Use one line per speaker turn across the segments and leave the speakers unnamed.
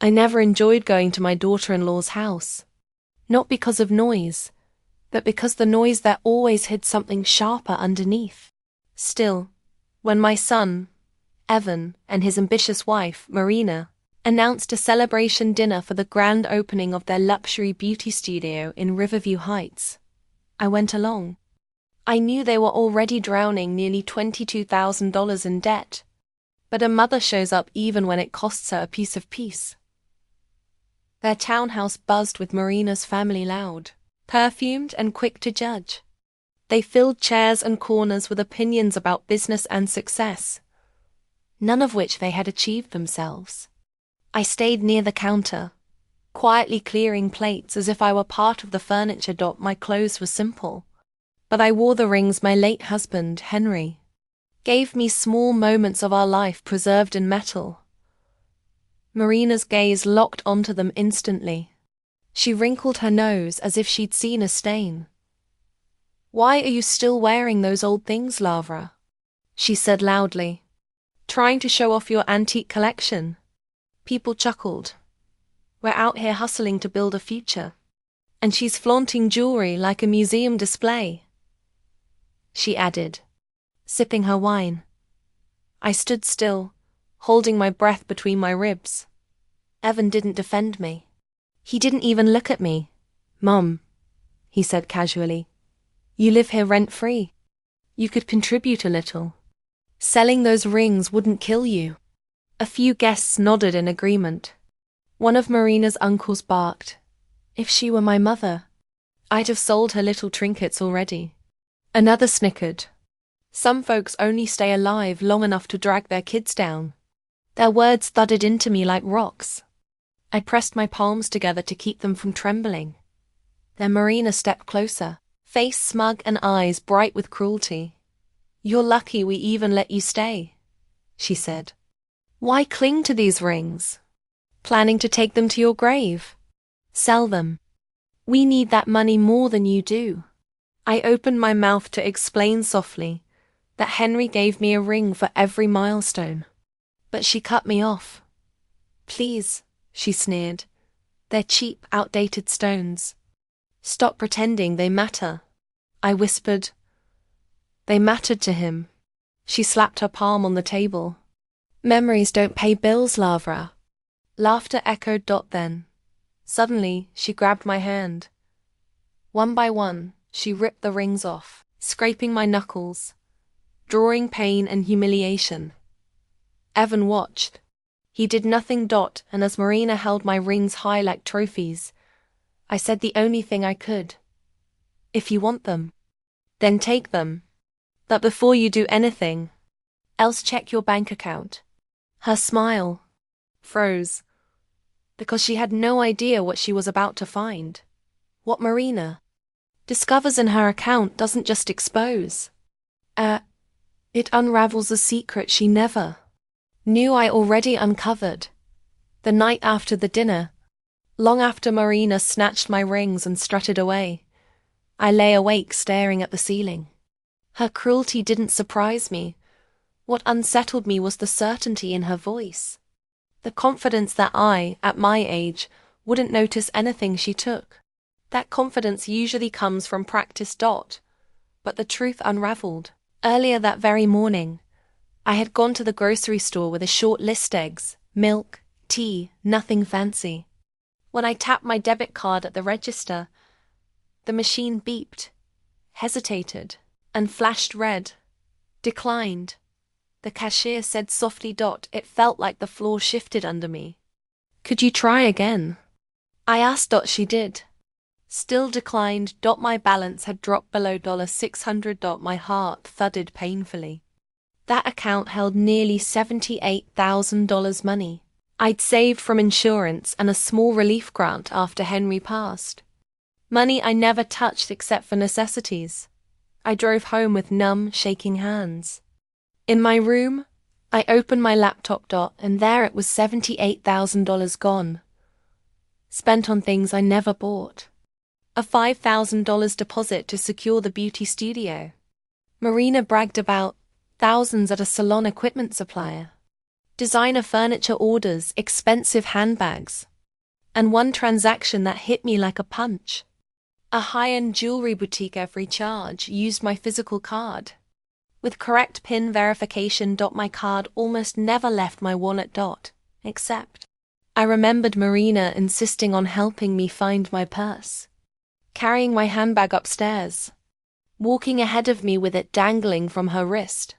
I never enjoyed going to my daughter-in-law's house. Not because of noise, but because the noise there always hid something sharper underneath. Still, when my son, Evan, and his ambitious wife, Marina, announced a celebration dinner for the grand opening of their luxury beauty studio in Riverview Heights, I went along. I knew they were already drowning nearly $22,000 in debt, but a mother shows up even when it costs her a piece of peace. Their townhouse buzzed with Marina's family, loud, perfumed, and quick to judge. They filled chairs and corners with opinions about business and success, none of which they had achieved themselves. I stayed near the counter, quietly clearing plates as if I were part of the furniture. My clothes were simple, but I wore the rings my late husband, Henry, gave me, small moments of our life preserved in metal. Marina's gaze locked onto them instantly. She wrinkled her nose as if she'd seen a stain. "Why are you still wearing those old things, Lavra?" she said loudly. "Trying to show off your antique collection?" People chuckled. "We're out here hustling to build a future. And she's flaunting jewelry like a museum display," she added, sipping her wine. I stood still, holding my breath between my ribs. Evan didn't defend me. He didn't even look at me. "Mum," he said casually, "you live here rent-free. You could contribute a little. Selling those rings wouldn't kill you." A few guests nodded in agreement. One of Marina's uncles barked, "If she were my mother, I'd have sold her little trinkets already." Another snickered. "Some folks only stay alive long enough to drag their kids down." Their words thudded into me like rocks. I pressed my palms together to keep them from trembling. Then Marina stepped closer, face smug and eyes bright with cruelty. "You're lucky we even let you stay," she said. "Why cling to these rings? Planning to take them to your grave? Sell them. We need that money more than you do." I opened my mouth to explain softly that Henry gave me a ring for every milestone, but she cut me off. "Please," she sneered. "They're cheap, outdated stones. Stop pretending they matter." I whispered. "They mattered to him." She slapped her palm on the table. "Memories don't pay bills, Lavra." Laughter echoed. Then, suddenly, she grabbed my hand. One by one, she ripped the rings off, scraping my knuckles, drawing pain and humiliation. Evan watched. He did nothing. And as Marina held my rings high like trophies, I said the only thing I could. "If you want them, then take them. But before you do anything else, check your bank account." Her smile froze, because she had no idea what she was about to find. What Marina discovers in her account doesn't just expose. It unravels a secret she never knew I already uncovered. The night after the dinner, long after Marina snatched my rings and strutted away, I lay awake staring at the ceiling. Her cruelty didn't surprise me. What unsettled me was the certainty in her voice. The confidence that I, at my age, wouldn't notice anything she took. That confidence usually comes from practice. But the truth unraveled. Earlier that very morning, I had gone to the grocery store with a short list: eggs, milk, tea, nothing fancy. When I tapped my debit card at the register, the machine beeped, hesitated, and flashed red. "Declined." The cashier said softly. It felt like the floor shifted under me. "Could you try again?" I asked. She did. Still declined. My balance had dropped below $600. My heart thudded painfully. That account held nearly $78,000 money I'd saved from insurance and a small relief grant after Henry passed. Money I never touched except for necessities. I drove home with numb, shaking hands. In my room, I opened my laptop. And there it was, $78,000 gone. Spent on things I never bought. A $5,000 deposit to secure the beauty studio. Marina bragged about thousands at a salon equipment supplier. designer furniture orders, expensive handbags. And one transaction that hit me like a punch. A high-end jewelry boutique every charge used my physical card. With correct PIN verification. My card almost never left my wallet. Except I remembered Marina insisting on helping me find my purse. Carrying my handbag upstairs. Walking ahead of me with it dangling from her wrist.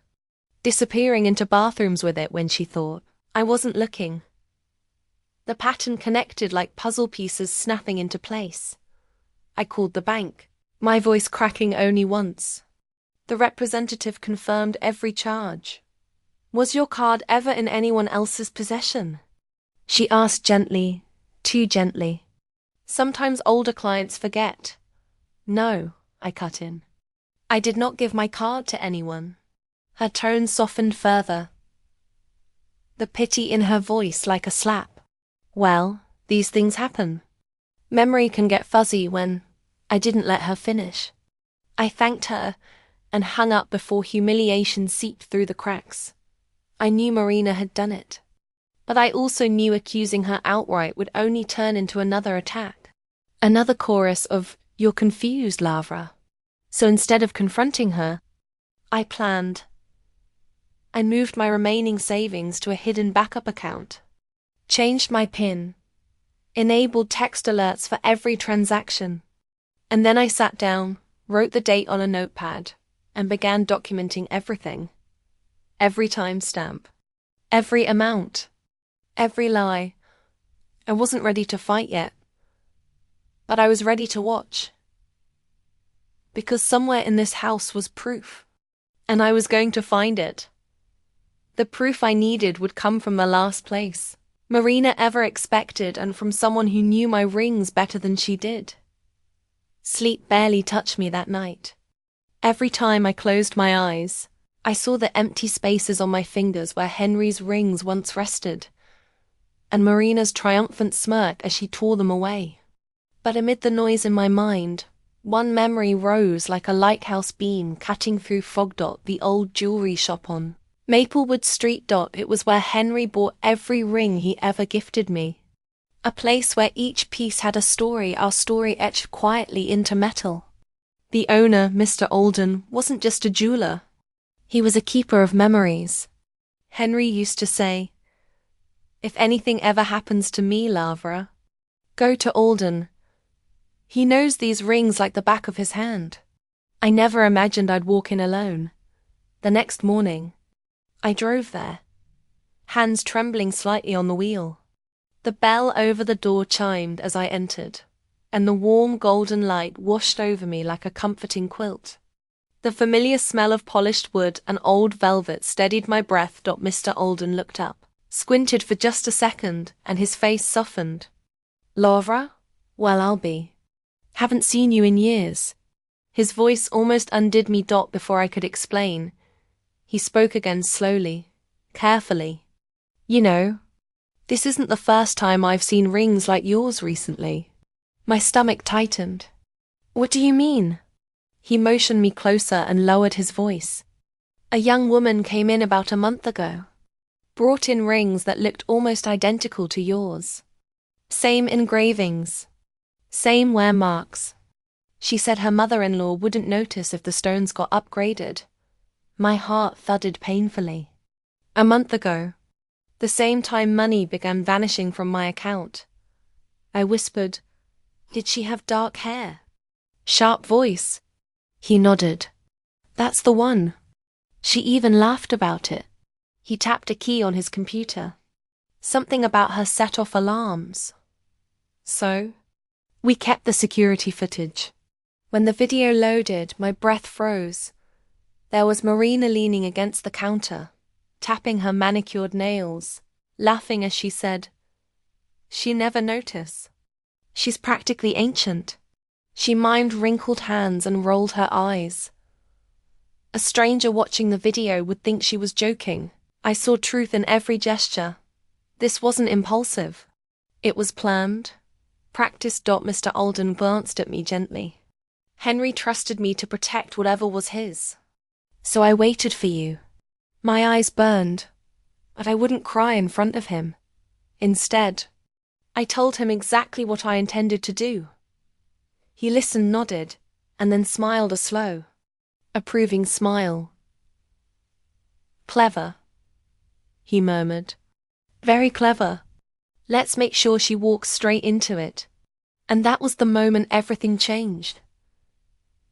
Disappearing into bathrooms with it when she thought I wasn't looking. The pattern connected like puzzle pieces snapping into place. I called the bank, my voice cracking only once. The representative confirmed every charge. Was your card ever in anyone else's possession? She asked gently, too gently. Sometimes older clients forget. No, I cut in. I did not give my card to anyone. Her tone softened further. The pity in her voice like a slap. Well, these things happen. Memory can get fuzzy when I didn't let her finish. I thanked her and hung up before humiliation seeped through the cracks. I knew Marina had done it. But I also knew accusing her outright would only turn into another attack. Another chorus of, "You're confused, Lavra." So instead of confronting her, I planned. I moved my remaining savings to a hidden backup account. Changed my PIN. Enabled text alerts for every transaction. And then I sat down, wrote the date on a notepad, and began documenting everything. Every timestamp. Every amount. Every lie. I wasn't ready to fight yet. But I was ready to watch. Because somewhere in this house was proof. And I was going to find it. The proof I needed would come from the last place Marina ever expected, and from someone who knew my rings better than she did. Sleep barely touched me that night. Every time I closed my eyes, I saw the empty spaces on my fingers where Henry's rings once rested, and Marina's triumphant smirk as she tore them away. But amid the noise in my mind, one memory rose like a lighthouse beam cutting through fog. The old jewelry shop on Maplewood Street. It was where Henry bought every ring he ever gifted me. A place where each piece had a story, our story etched quietly into metal. The owner, Mr. Alden, wasn't just a jeweler. He was a keeper of memories. Henry used to say, "If anything ever happens to me, Lavra, go to Alden. He knows these rings like the back of his hand." I never imagined I'd walk in alone. The next morning, I drove there, hands trembling slightly on the wheel. The bell over the door chimed as I entered, and the warm golden light washed over me like a comforting quilt. The familiar smell of polished wood and old velvet steadied my breath. Mr. Alden looked up, squinted for just a second, and his face softened. "Lavra? Well, I'll be. Haven't seen you in years." His voice almost undid me. Before I could explain, he spoke again slowly, carefully. "You know, this isn't the first time I've seen rings like yours recently." My stomach tightened. "What do you mean?" He motioned me closer and lowered his voice. "A young woman came in about a month ago. Brought in rings that looked almost identical to yours. Same engravings. Same wear marks. She said her mother-in-law wouldn't notice if the stones got upgraded." My heart thudded painfully. A month ago, the same time money began vanishing from my account. I whispered, "Did she have dark hair? Sharp voice?" He nodded. "That's the one." She even laughed about it. He tapped a key on his computer. Something about her set off alarms. So, we kept the security footage. When the video loaded, my breath froze. There was Marina leaning against the counter, tapping her manicured nails, laughing as she said, "She never noticed. She's practically ancient." She mimed wrinkled hands and rolled her eyes. A stranger watching the video would think she was joking. I saw truth in every gesture. This wasn't impulsive. It was planned, practiced. Mr. Alden glanced at me gently. "Henry trusted me to protect whatever was his. So I waited for you." My eyes burned. but I wouldn't cry in front of him. Instead, I told him exactly what I intended to do. He listened, nodded, and then smiled a slow, approving smile. "Clever," he murmured. "Very clever. Let's make sure she walks straight into it." And that was the moment everything changed.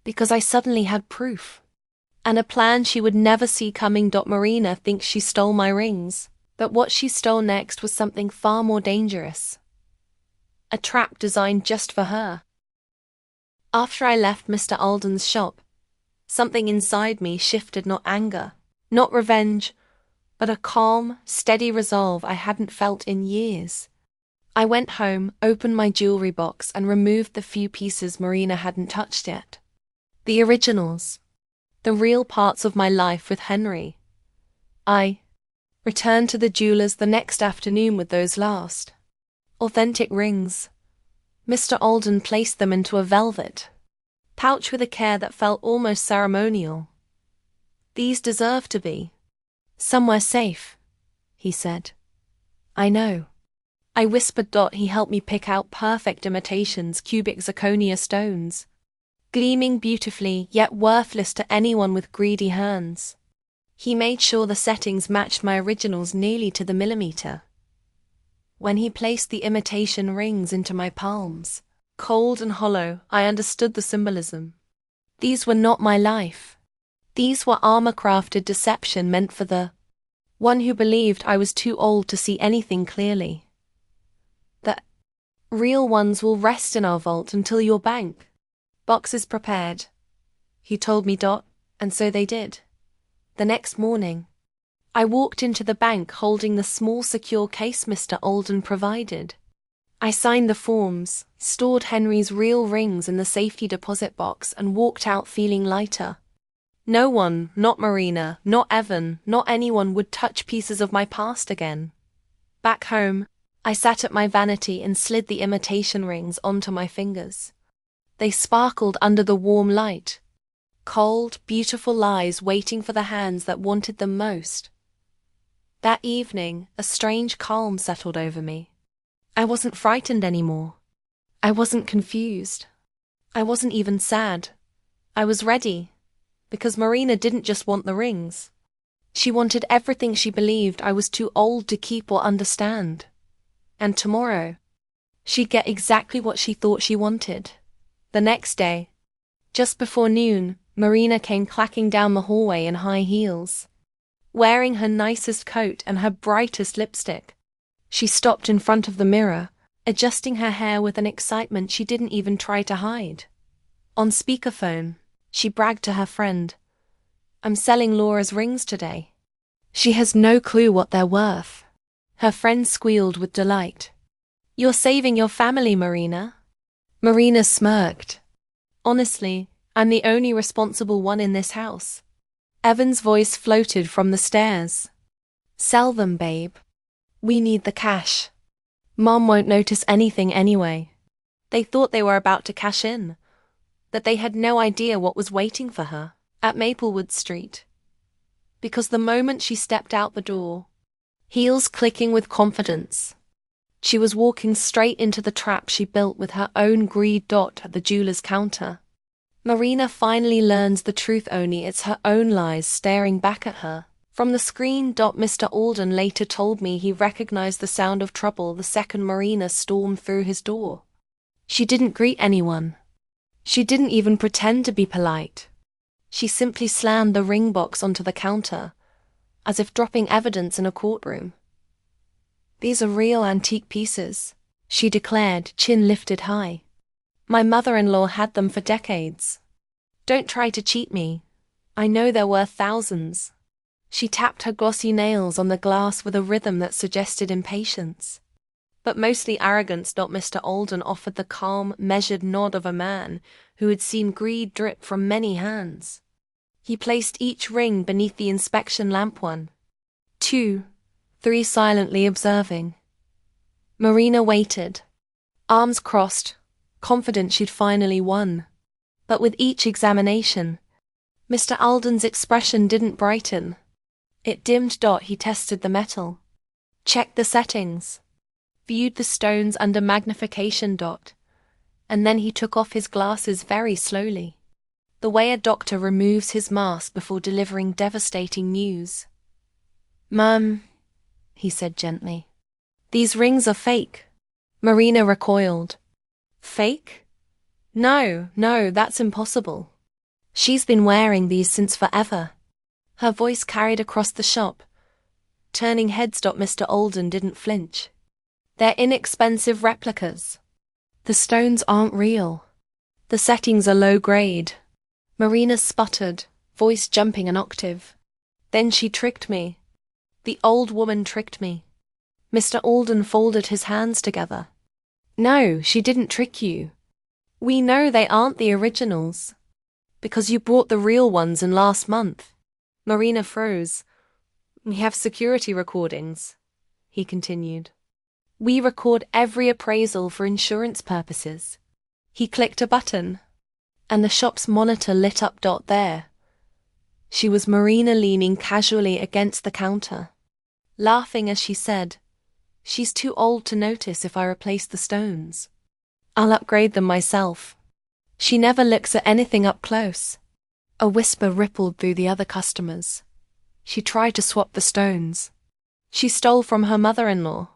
Because I suddenly had proof. And a plan she would never see coming. Marina thinks she stole my rings, but what she stole next was something far more dangerous. A trap designed just for her. After I left Mr. Alden's shop, something inside me shifted. Not anger, not revenge, but a calm, steady resolve I hadn't felt in years. I went home, opened my jewelry box, and removed the few pieces Marina hadn't touched yet. The originals. The real parts of my life with Henry. I returned to the jeweler's the next afternoon with those last authentic rings. Mr. Alden placed them into a velvet pouch with a care that felt almost ceremonial. "These deserve to be somewhere safe," he said. "I know." I whispered. He helped me pick out perfect imitations, cubic zirconia stones, gleaming beautifully, yet worthless to anyone with greedy hands. He made sure the settings matched my originals nearly to the millimeter. When he placed the imitation rings into my palms, cold and hollow, I understood the symbolism. These were not my life. These were armor-crafted deception meant for the one who believed I was too old to see anything clearly. The real ones will rest in our vault until your bank box is prepared, he told me. And so they did. The next morning, I walked into the bank holding the small secure case Mr. Alden provided. I signed the forms, stored Henry's real rings in the safety deposit box, and walked out feeling lighter. No one, not Marina, not Evan, not anyone, would touch pieces of my past again. Back home, I sat at my vanity and slid the imitation rings onto my fingers. They sparkled under the warm light. Cold, beautiful lies waiting for the hands that wanted them most. That evening, a strange calm settled over me. I wasn't frightened anymore. I wasn't confused. I wasn't even sad. I was ready, because Marina didn't just want the rings. She wanted everything she believed I was too old to keep or understand. And tomorrow, she'd get exactly what she thought she wanted. The next day, just before noon, Marina came clacking down the hallway in high heels, wearing her nicest coat and her brightest lipstick. She stopped in front of the mirror, adjusting her hair with an excitement she didn't even try to hide. On speakerphone, she bragged to her friend, "I'm selling Laura's rings today." She has no clue what they're worth. Her friend squealed with delight. "You're saving your family, Marina." Marina smirked. "Honestly, I'm the only responsible one in this house." Evan's voice floated from the stairs. "Sell them, babe. We need the cash. Mom won't notice anything anyway." They thought they were about to cash in, that they had no idea what was waiting for her at Maplewood Street. Because the moment she stepped out the door, heels clicking with confidence, she was walking straight into the trap she built with her own greed. At the jeweler's counter, Marina finally learns the truth. Only it's her own lies staring back at her from the screen. Mr. Alden later told me he recognized the sound of trouble the second Marina stormed through his door. She didn't greet anyone. She didn't even pretend to be polite. She simply slammed the ring box onto the counter, as if dropping evidence in a courtroom. "These are real antique pieces," she declared, chin lifted high. "My mother-in-law had them for decades. Don't try to cheat me. I know they're worth thousands." She tapped her glossy nails on the glass with a rhythm that suggested impatience, but mostly arrogance. Mr. Alden offered the calm, measured nod of a man who had seen greed drip from many hands. He placed each ring beneath the inspection lamp. 1, 2, 3, silently observing. Marina waited, arms crossed, confident she'd finally won. But with each examination, Mr. Alden's expression didn't brighten. It dimmed. He tested the metal, checked the settings, viewed the stones under magnification. And then he took off his glasses very slowly, the way a doctor removes his mask before delivering devastating news. "Mum," he said gently, "these rings are fake." Marina recoiled. "Fake? No, that's impossible. She's been wearing these since forever." Her voice carried across the shop, turning heads. Mr. Alden didn't flinch. "They're inexpensive replicas. The stones aren't real. The settings are low grade." Marina sputtered, voice jumping an octave. "Then she tricked me. The old woman tricked me." Mr. Alden folded his hands together. "No, she didn't trick you. We know they aren't the originals, because you bought the real ones in last month." Marina froze. "We have security recordings," he continued. "We record every appraisal for insurance purposes." He clicked a button, and the shop's monitor lit up. There she was, Marina, leaning casually against the counter, laughing as she said, "She's too old to notice if I replace the stones. I'll upgrade them myself. She never looks at anything up close." A whisper rippled through the other customers. "She tried to swap the stones. She stole from her mother-in-law.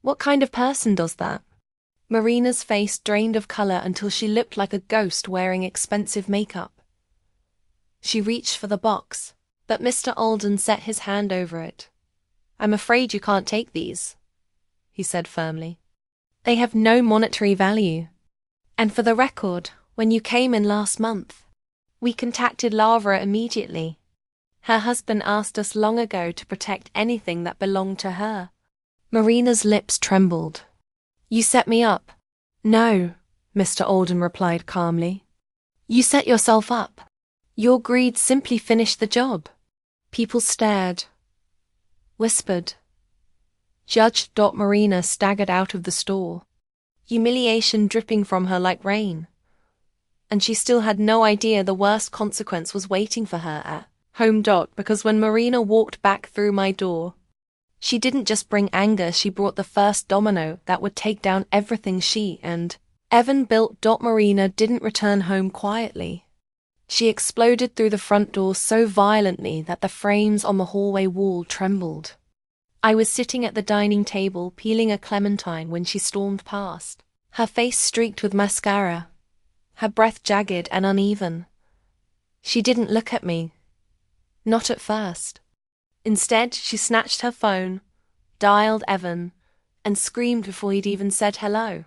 What kind of person does that?" Marina's face drained of color until she looked like a ghost wearing expensive makeup. She reached for the box, but Mr. Alden set his hand over it. "I'm afraid you can't take these," he said firmly. "They have no monetary value. And for the record, when you came in last month, we contacted Lara immediately. Her husband asked us long ago to protect anything that belonged to her." Marina's lips trembled. "You set me up." "No," Mr. Alden replied calmly. "You set yourself up. Your greed simply finished the job." People stared, whispered, judged. Marina staggered out of the store, humiliation dripping from her like rain. And she still had no idea the worst consequence was waiting for her at home. Because when Marina walked back through my door, she didn't just bring anger, she brought the first domino that would take down everything she and Evan built. Marina didn't return home quietly. She exploded through the front door so violently that the frames on the hallway wall trembled. I was sitting at the dining table peeling a clementine when she stormed past, her face streaked with mascara, her breath jagged and uneven. She didn't look at me. Not at first. Instead, she snatched her phone, dialed Evan, and screamed before he'd even said hello.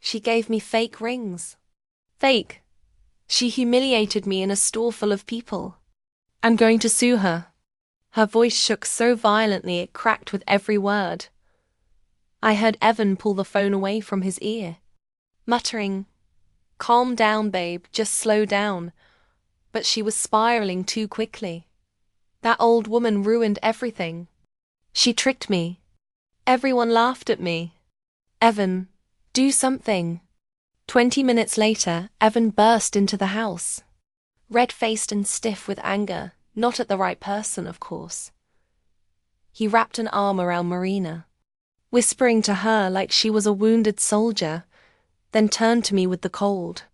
She gave me fake rings. Fake. She humiliated me in a store full of people. "I'm going to sue her." Her voice shook so violently it cracked with every word. I heard Evan pull the phone away from his ear, muttering, "Calm down, babe, just slow down." But she was spiraling too quickly. That old woman ruined everything. She tricked me. Everyone laughed at me. "Evan, do something." 20 minutes later, Evan burst into the house, red-faced and stiff with anger, not at the right person, of course. He wrapped an arm around Marina, whispering to her like she was a wounded soldier, then turned to me with the cold,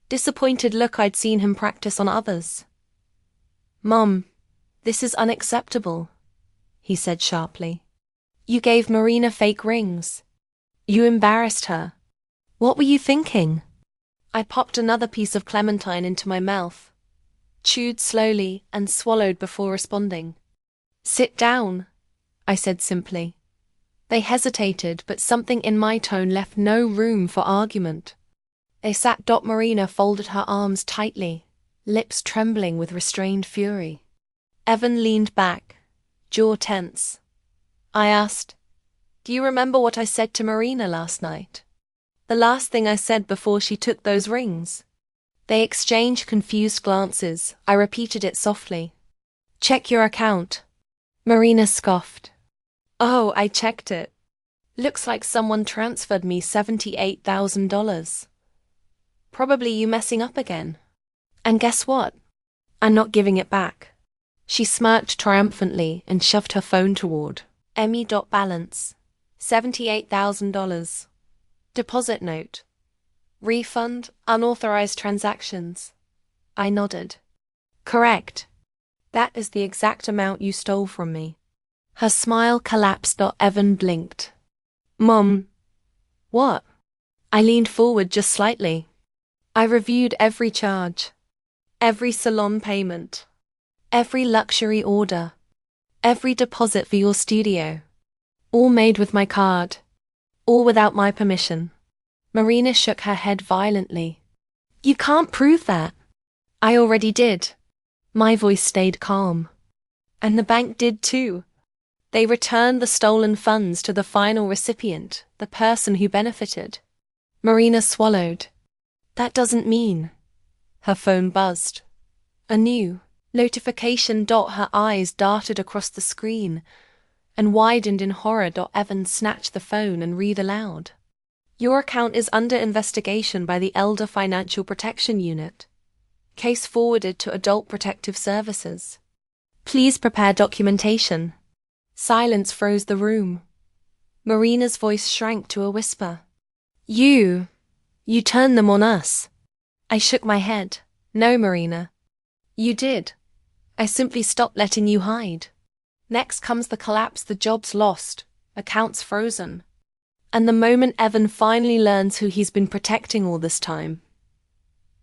disappointed look I'd seen him practice on others. "Mom, this is unacceptable," he said sharply. "You gave Marina fake rings. You embarrassed her. What were you thinking?" I popped another piece of clementine into my mouth, chewed slowly and swallowed before responding. "Sit down," I said simply. They hesitated, but something in my tone left no room for argument. They sat. Marina folded her arms tightly, lips trembling with restrained fury. Evan leaned back, jaw tense. I asked, "Do you remember what I said to Marina last night? The last thing I said before she took those rings?" They exchanged confused glances. I repeated it softly. "Check your account." Marina scoffed. "Oh, I checked it. Looks like someone transferred me $78,000. Probably you messing up again. And guess what? I'm not giving it back." She smirked triumphantly and shoved her phone toward Emmy. Balance $78,000. Deposit note. Refund, unauthorized transactions. I nodded. Correct. That is the exact amount you stole from me. Her smile collapsed. Evan blinked. Mom. What? I leaned forward just slightly. I reviewed every charge. Every salon payment. Every luxury order. Every deposit for your studio. All made with my card. All without my permission. Marina shook her head violently. You can't prove that. I already did. My voice stayed calm. And the bank did too. They returned the stolen funds to the final recipient, the person who benefited. Marina swallowed. That doesn't mean. Her phone buzzed. A new notification. Her eyes darted across the screen and widened in horror. Evan snatched the phone and read aloud. Your account is under investigation by the Elder Financial Protection Unit. Case forwarded to Adult Protective Services. Please prepare documentation. Silence froze the room. Marina's voice shrank to a whisper. You turned them on us. I shook my head. No, Marina. You did. I simply stopped letting you hide. Next comes the collapse, the jobs lost, accounts frozen. And the moment Evan finally learns who he's been protecting all this time.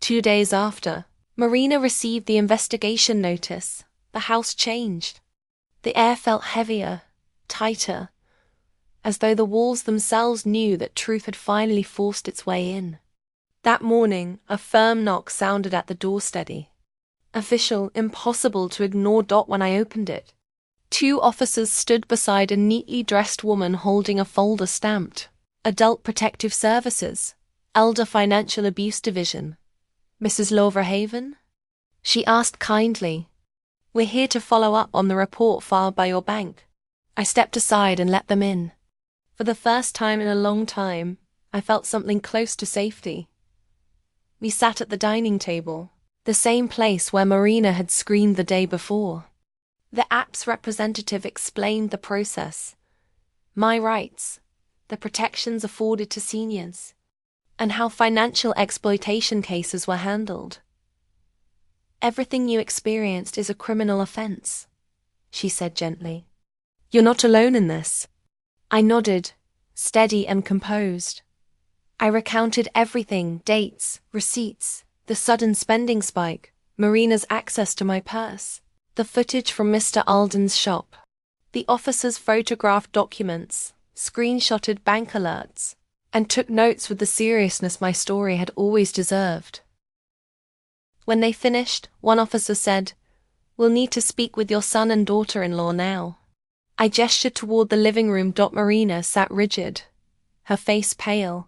2 days after, Marina received the investigation notice. The house changed. The air felt heavier, tighter, as though the walls themselves knew that truth had finally forced its way in. That morning, a firm knock sounded at the door, steady. Official, impossible to ignore. When I opened it, 2 officers stood beside a neatly dressed woman holding a folder stamped Adult Protective Services, Elder Financial Abuse Division. Mrs. Loverhaven? She asked kindly. We're here to follow up on the report filed by your bank. I stepped aside and let them in. For the first time in a long time, I felt something close to safety. We sat at the dining table, the same place where Marina had screamed the day before. The app's representative explained the process, my rights, the protections afforded to seniors, and how financial exploitation cases were handled. Everything you experienced is a criminal offense, she said gently. You're not alone in this. I nodded, steady and composed. I recounted everything, dates, receipts, the sudden spending spike, Marina's access to my purse, the footage from Mr. Alden's shop. The officers photographed documents, screenshotted bank alerts, and took notes with the seriousness my story had always deserved. When they finished, one officer said, We'll need to speak with your son and daughter-in-law now. I gestured toward the living room. Marina sat rigid, her face pale,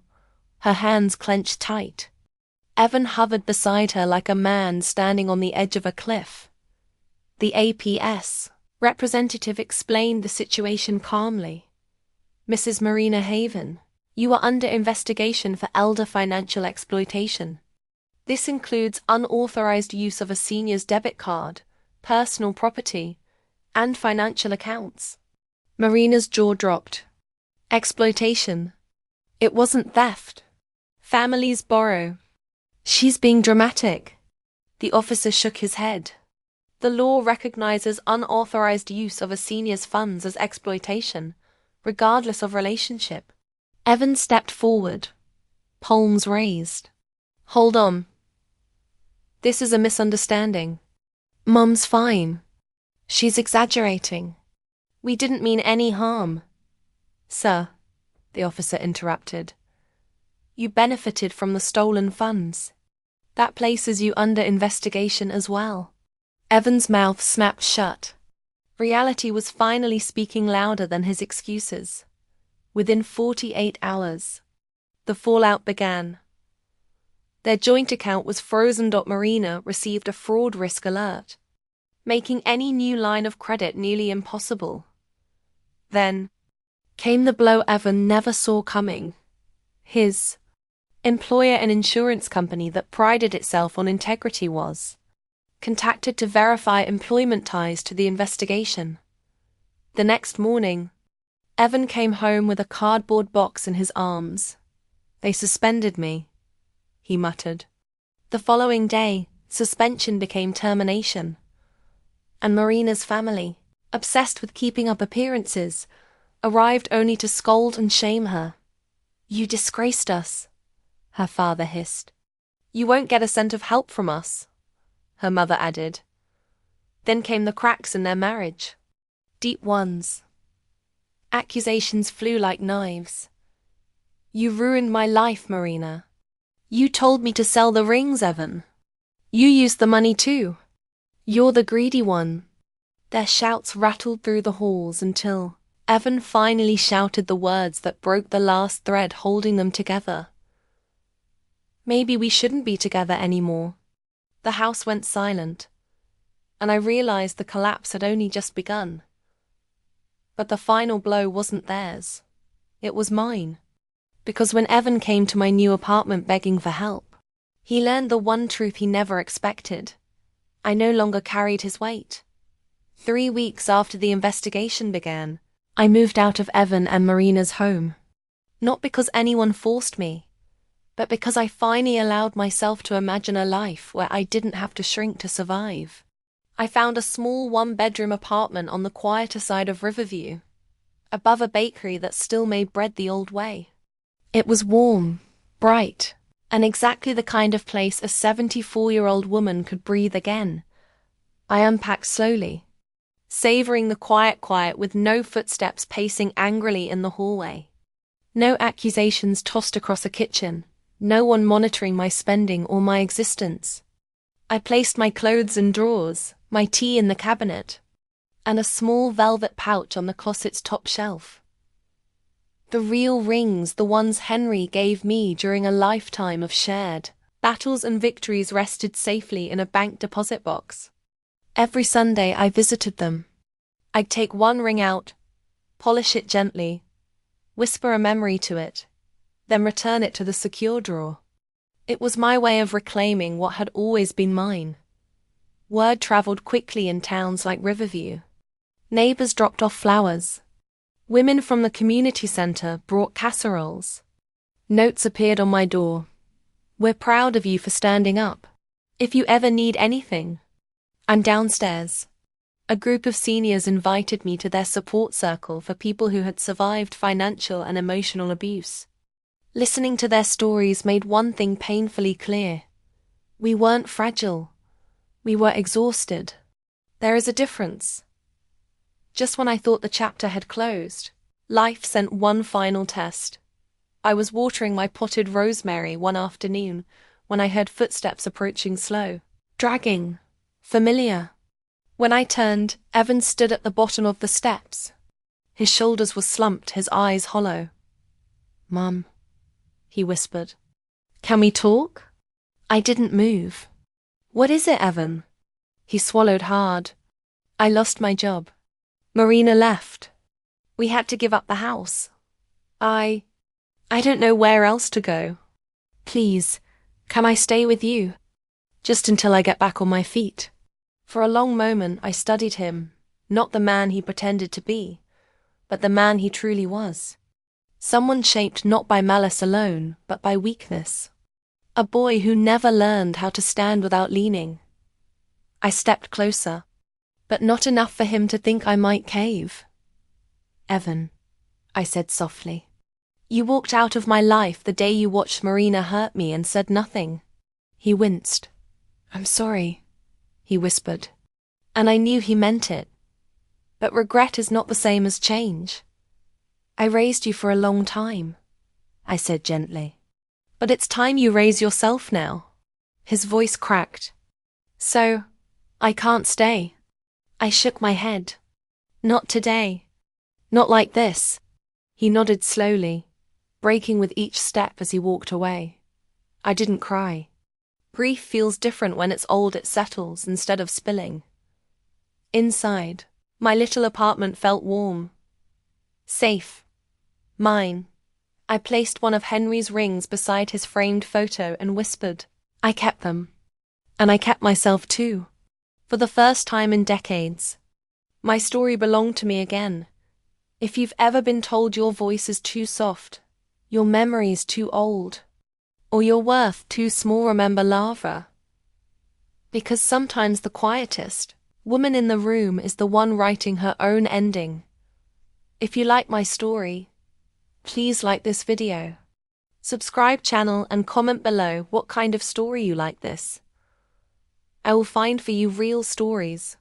her hands clenched tight. Evan hovered beside her like a man standing on the edge of a cliff. The APS representative explained the situation calmly. Mrs. Marina Haven, you are under investigation for elder financial exploitation. This includes unauthorized use of a senior's debit card, personal property, and financial accounts. Marina's jaw dropped. Exploitation. It wasn't theft. Families borrow. She's being dramatic. The officer shook his head. The law recognizes unauthorized use of a senior's funds as exploitation, regardless of relationship. Evan stepped forward, palms raised. Hold on. This is a misunderstanding. Mum's fine. She's exaggerating. We didn't mean any harm. Sir, the officer interrupted. You benefited from the stolen funds. That places you under investigation as well. Evan's mouth snapped shut. Reality was finally speaking louder than his excuses. Within 48 hours, the fallout began. Their joint account was frozen. Marina received a fraud risk alert, making any new line of credit nearly impossible. Then came the blow Evan never saw coming. His employer, an insurance company that prided itself on integrity, was contacted to verify employment ties to the investigation. The next morning, Evan came home with a cardboard box in his arms. "They suspended me," he muttered. The following day, suspension became termination. And Marina's family, obsessed with keeping up appearances, arrived only to scold and shame her. "You disgraced us," her father hissed. "You won't get a cent of help from us," her mother added. Then came the cracks in their marriage. Deep ones. Accusations flew like knives. "You ruined my life, Marina. You told me to sell the rings, Evan. You used the money too. You're the greedy one." Their shouts rattled through the halls until Evan finally shouted the words that broke the last thread holding them together. "Maybe we shouldn't be together anymore." The house went silent, and I realized the collapse had only just begun. But the final blow wasn't theirs. It was mine. Because when Evan came to my new apartment begging for help, he learned the one truth he never expected. I no longer carried his weight. 3 weeks after the investigation began, I moved out of Evan and Marina's home. Not because anyone forced me, but because I finally allowed myself to imagine a life where I didn't have to shrink to survive. I found a small one-bedroom apartment on the quieter side of Riverview, above a bakery that still made bread the old way. It was warm, bright, and exactly the kind of place a 74-year-old woman could breathe again. I unpacked slowly, savoring the quiet with no footsteps pacing angrily in the hallway. No accusations tossed across a kitchen, no one monitoring my spending or my existence. I placed my clothes in drawers, my tea in the cabinet, and a small velvet pouch on the closet's top shelf. The real rings, the ones Henry gave me during a lifetime of shared battles and victories, rested safely in a bank deposit box. Every Sunday I visited them. I'd take one ring out, polish it gently, whisper a memory to it, then return it to the secure drawer. It was my way of reclaiming what had always been mine. Word traveled quickly in towns like Riverview. Neighbors dropped off flowers. Women from the community center brought casseroles. Notes appeared on my door. "We're proud of you for standing up. If you ever need anything." I'm downstairs. A group of seniors invited me to their support circle for people who had survived financial and emotional abuse. Listening to their stories made one thing painfully clear. We weren't fragile. We were exhausted. There is a difference. Just when I thought the chapter had closed, life sent one final test. I was watering my potted rosemary one afternoon when I heard footsteps approaching slow, dragging, familiar. When I turned, Evan stood at the bottom of the steps. His shoulders were slumped, his eyes hollow. "Mum," he whispered. "Can we talk?" I didn't move. "What is it, Evan?" He swallowed hard. "I lost my job. Marina left. We had to give up the house. I don't know where else to go. Please, can I stay with you? Just until I get back on my feet." For a long moment I studied him, not the man he pretended to be, but the man he truly was. Someone shaped not by malice alone, but by weakness. A boy who never learned how to stand without leaning. I stepped closer, but not enough for him to think I might cave. "Evan," I said softly, "you walked out of my life the day you watched Marina hurt me and said nothing." He winced. "I'm sorry," he whispered, and I knew he meant it. But regret is not the same as change. "I raised you for a long time," I said gently. "But it's time you raise yourself now." His voice cracked. "So, I can't stay." I shook my head. "Not today. Not like this." He nodded slowly, breaking with each step as he walked away. I didn't cry. Grief feels different when it's old, it settles instead of spilling. Inside, my little apartment felt warm. Safe. Mine. I placed one of Henry's rings beside his framed photo and whispered, "I kept them. And I kept myself too." For the first time in decades, my story belonged to me again. If you've ever been told your voice is too soft, your memory's too old, or your worth too small, remember Lara. Because sometimes the quietest woman in the room is the one writing her own ending. If you like my story, please like this video. Subscribe channel and comment below what kind of story you like this. I will find for you real stories.